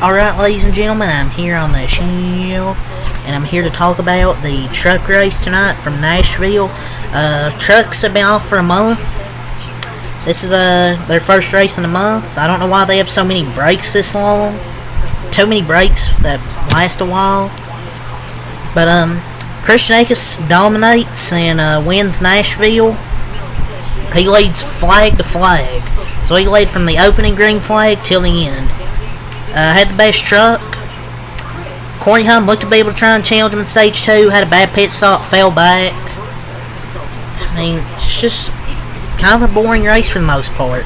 Alright, ladies and gentlemen, I'm here on the show, and I'm here to talk about the truck race tonight from Nashville. Trucks have been off for a month. This is their first race in a month. I don't know why they have so many breaks this long. Too many breaks that last a while. But Christian Akis dominates and wins Nashville. He leads flag to flag. So he led from the opening green flag till the end. Had the best truck. Corey Humm looked to be able to try and challenge him in stage 2. Had a bad pit stop, fell back. I mean, it's just kind of a boring race for the most part.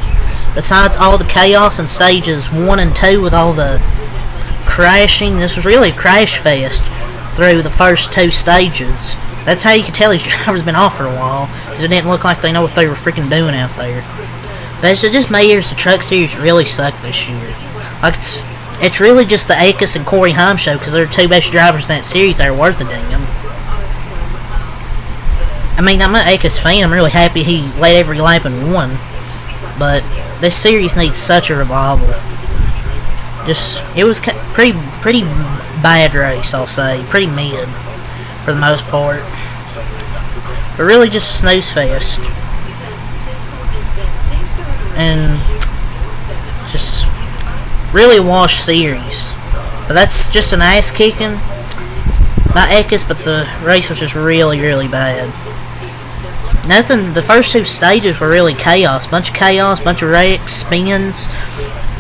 Besides all the chaos in stages 1 and 2 with all the crashing, this was really a crash fest through the first 2 stages. That's how you can tell these drivers been off for a while, because it didn't look like they know what they were freaking doing out there. But it's just made the truck series really suck this year. Like, it's really just the Akis and Corey Humm show, because they're the 2 best drivers in that series that are worth a damn. I mean, I'm an Akis fan. I'm really happy he led every lap and won. But this series needs such a revival. It was pretty bad race, I'll say. Pretty mid, for the most part. But really just a snooze fest. And just really a wash series. But that's just an ass kicking by Akis, but the race was just really, really bad. The first 2 stages were really chaos. Bunch of wrecks, spins.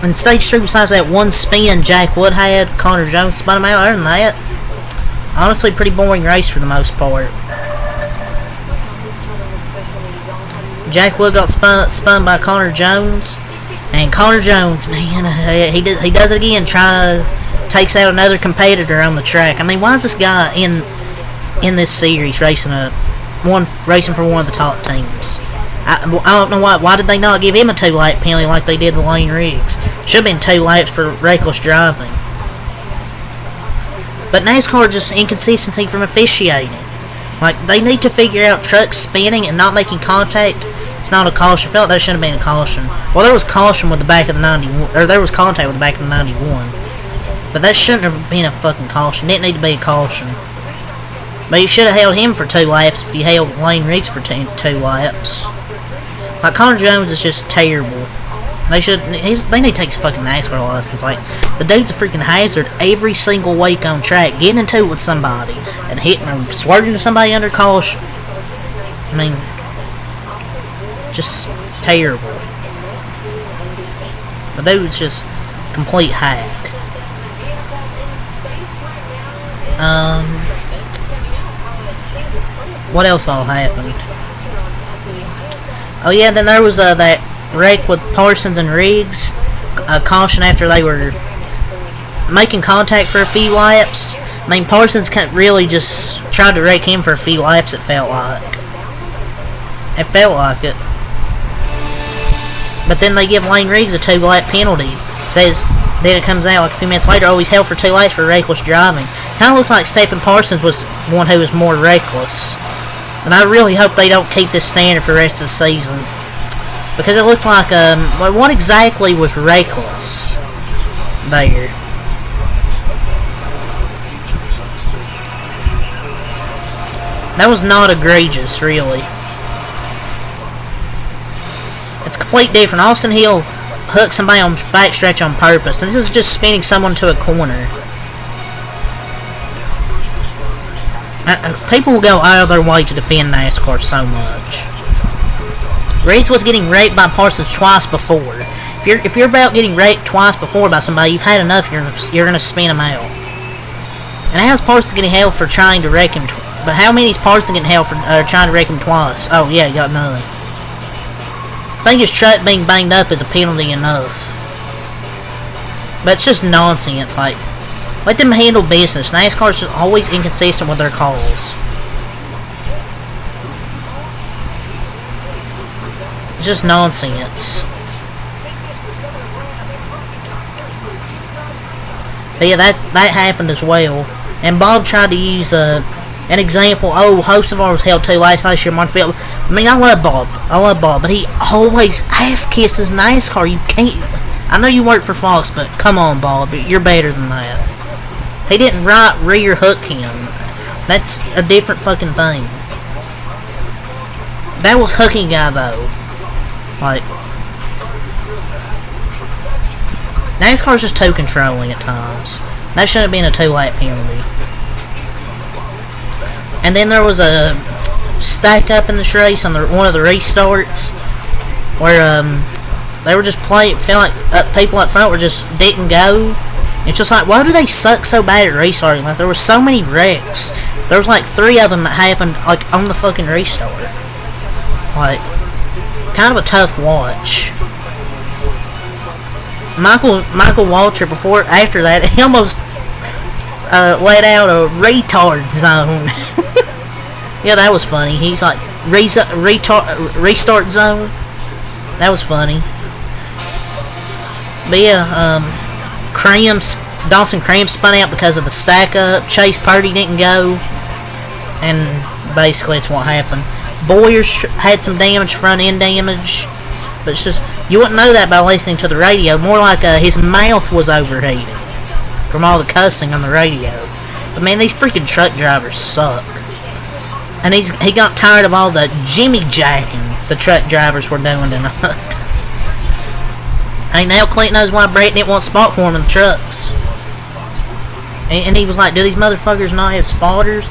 And stage 3, besides that one spin Jack Wood had, Connor Jones spun him out. Other than that, honestly, pretty boring race for the most part. Jack Wood got spun by Connor Jones. And Connor Jones, man, he does it again. Takes out another competitor on the track. I mean, why is this guy in this series racing for one of the top teams? I don't know why. Why did they not give him a 2-lap penalty like they did to Lane Riggs? Should have been 2 laps for reckless driving. But NASCAR just inconsistency from officiating. Like, they need to figure out trucks spinning and not making contact. It's not a caution. I felt there should have been a caution. Well, there was caution with the back of the 91, or there was contact with the back of the 91. But that shouldn't have been a fucking caution. It didn't need to be a caution. But you should have held him for 2 laps if you held Lane Riggs for 2 laps. Like, Connor Jones is just terrible. They need to take his fucking NASCAR license. Like, the dude's a freaking hazard every single week on track, getting into it with somebody and hitting or swerving to somebody under caution. I mean, just terrible. The dude's just complete hack. What else all happened? Oh yeah, then there was that wreck with Parsons and Riggs. A caution after they were making contact for a few laps. I mean, Parsons really just tried to wreck him for a few laps, it felt like. But then they give Lane Riggs a 2-lap penalty. Then it comes out like a few minutes later, he's held for 2 laps for reckless driving. Kind of looks like Stephen Parsons was one who was more reckless. And I really hope they don't keep this standard for the rest of the season. Because it looked like, what exactly was reckless there? That was not egregious, really. It's completely different. Austin Hill hooked somebody on backstretch on purpose. And this is just spinning someone to a corner. People will go out of their way to defend NASCAR so much. Riggs was getting wrecked by Parsons twice before. If you're about getting wrecked twice before by somebody, you've had enough. You're gonna spin them out. And how's Parsons getting held for trying to wreck him? But how many is Parsons getting held for trying to wreck him twice? Oh yeah, you got none. I think his truck being banged up is a penalty enough. But it's just nonsense. Like, let them handle business. NASCAR's just always inconsistent with their calls. It's just nonsense. But yeah, that happened as well. And Bob tried to use an example. Oh, Hocevar was held 2 laps last year. Montefiore. I mean, I love Bob, but he always ass kisses NASCAR. You can't. I know you work for Fox, but come on, Bob, you're better than that. He didn't rear hook him. That's a different fucking thing. That was hooking guy though. Like, NASCAR's just too controlling at times. That shouldn't have been a 2-lap penalty. And then there was a stack up in this race on one of the restarts where they were just playing. Felt like people up front were just didn't go. It's just like, why do they suck so bad at restarting? Like, there were so many wrecks. There was like 3 of them that happened like on the fucking restart. Like, kind of a tough watch. Michael Walter after that, he almost let out a retard zone. Yeah, that was funny. He's like, restart zone. That was funny. But yeah, Dawson Cram spun out because of the stack up. Chase Purdy didn't go. And basically that's what happened. Boyers had some damage, front end damage. But it's just, you wouldn't know that by listening to the radio. More like his mouth was overheated from all the cussing on the radio. But man, these freaking truck drivers suck. And he got tired of all the jimmy jacking the truck drivers were doing tonight. And now Clint knows why Brett didn't want spot for him in the trucks. And he was like, do these motherfuckers not have spotters?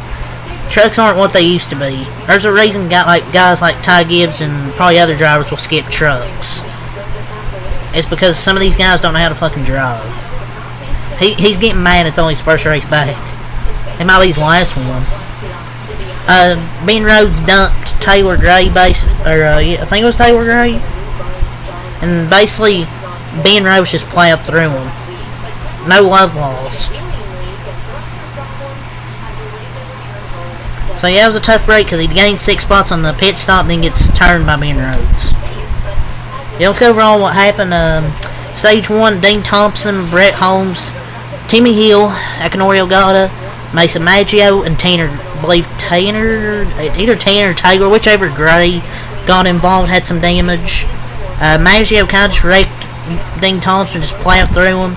Trucks aren't what they used to be. There's a reason guys like Ty Gibbs and probably other drivers will skip trucks. It's because some of these guys don't know how to fucking drive. He's getting mad it's only his first race back. It might be his last one. Ben Rhodes dumped Taylor Gray, I think it was Taylor Gray. And basically, Ben Rhodes just plowed through him. No love lost. So yeah, it was a tough break because he gained 6 spots on the pit stop, then gets turned by Ben Rhodes. Yeah, let's go over all what happened. Stage 1, Dean Thompson, Brett Holmes, Timmy Hill, Akinori Ogata, Mason Maggio, and either Tanner or Taylor, whichever Gray got involved, had some damage. Maggio kind of just wrecked Dean Thompson, just plowed through him.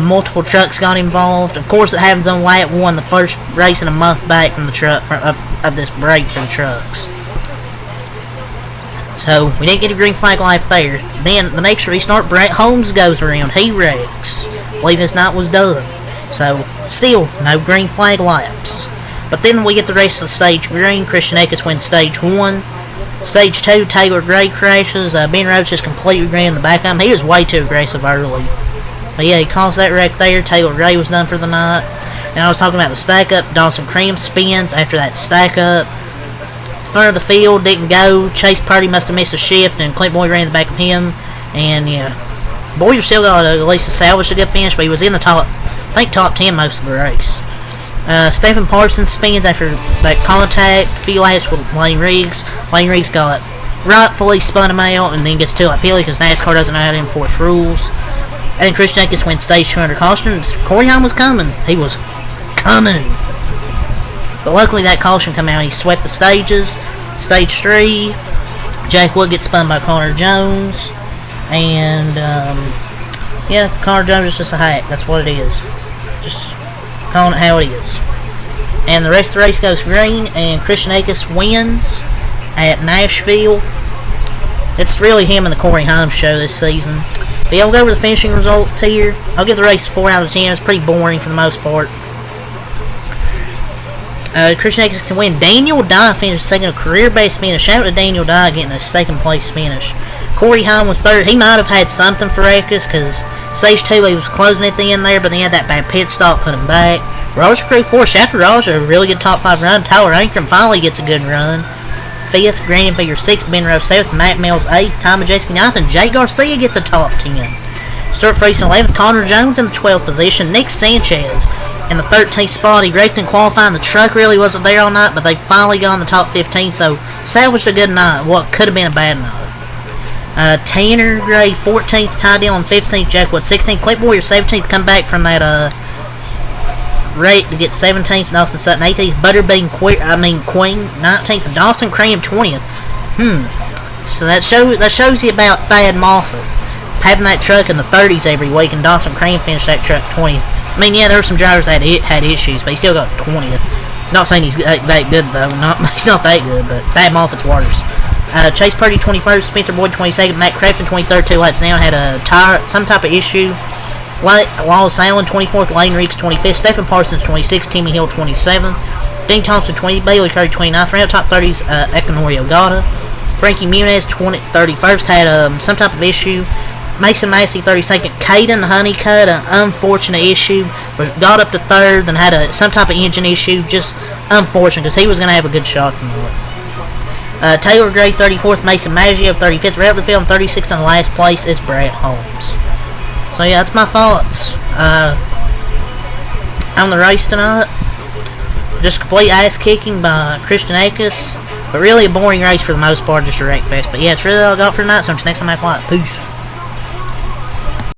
Multiple trucks got involved. Of course, it happens on lap 1, the first race in a month back from the truck of this break for the trucks. So we didn't get a green flag lap there. Then the next restart, Brett Holmes goes around. He wrecks. I believe his night was done. So still no green flag laps. But then we get the rest of the stage green. Christian Eckes wins stage 1. Stage 2, Taylor Gray crashes. Ben Rhodes just completely ran the back of him. He was way too aggressive early. But yeah, he caused that wreck there. Taylor Gray was done for the night. And I was talking about the stack up. Dawson Cram spins after that stack up. Front of the field didn't go. Chase Purdy must have missed a shift, and Clint Boyer ran the back of him. And yeah, Boyer still got at least salvaged a good finish, but he was in the top 10 most of the race. Stephen Parsons spins after that contact. Few laps with Lane Riggs. Lane Riggs got rightfully spun him out, and then gets 2-lap penalty because NASCAR doesn't know how to enforce rules. And then Christian Eckes wins stage 2 under caution. Corey Heim was coming. He was coming. But luckily that caution came out. He swept the stages. Stage 3, Jack Wood gets spun by Connor Jones. And, yeah, Connor Jones is just a hack. That's what it is. Just calling it how it is. And the rest of the race goes green, and Christian Eckes wins at Nashville. It's really him and the Corey Heim show this season. But yeah, we'll go over the finishing results here. I'll give the race 4 out of 10. It's pretty boring for the most part. Christian Eckes can win. Daniel Dye finished second, a career-best finish. Shout out to Daniel Dye getting a second-place finish. Corey Heim was third. He might have had something for Eckes because stage 2 he was closing at the end there, but then he had that bad pit stop, put him back. Roger Crew 4th. Shout out to Roger, a really good top 5 run. Tyler Ankrum finally gets a good run. 5th, Brandon Figure 6th, Ben Rose 7th, Matt Mills 8th, Tom Majeski 9th, and Jay Garcia gets a top 10. Start for race in 11th, Connor Jones in the 12th position, Nick Sanchez in the 13th spot. He wrecked in qualifying. The truck really wasn't there all night, but they finally got in the top 15, so salvaged a good night, what could have been a bad night. Tanner Gray 14th, Ty Dillon 15th, Jack Wood 16th, Clint Boyer 17th, come back from that rate to get 17th, Dawson Sutton 18th, Butterbean Queen 19th, and Dawson Cram 20th. So that shows you about Thad Moffett. having that truck in the 30s every week, and Dawson Crean finished that truck 20th. I mean, yeah, there were some drivers that had issues, but he still got 20th. Not saying he's that good, though. He's not that good, but Thad Moffitt's worse. Chase Purdy 21st, Spencer Boyd 22nd, Matt Crafton 23rd, 2 laps down, had a tire, some type of issue. Wallace Allen 24th, Lane Riggs 25th, Stephen Parsons 26th, Timmy Hill 27th, Dean Thompson 20th, Bailey Curry 29th, round top 30s, Ekanori Ogata. Frankie Muniz 31st, had some type of issue. Mason Massey 32nd, Caden Honeycutt, an unfortunate issue, got up to 3rd, and had some type of engine issue, just unfortunate, because he was going to have a good shot tonight. Taylor Gray 34th, Mason Maggio 35th, Rutherford 36th, and the last place is Brett Holmes. So yeah, that's my thoughts on the race tonight. Just complete ass kicking by Christian Akis, but really a boring race for the most part, just a wreck fest. But yeah, it's really all I got for tonight, so until next time, I like. Peace.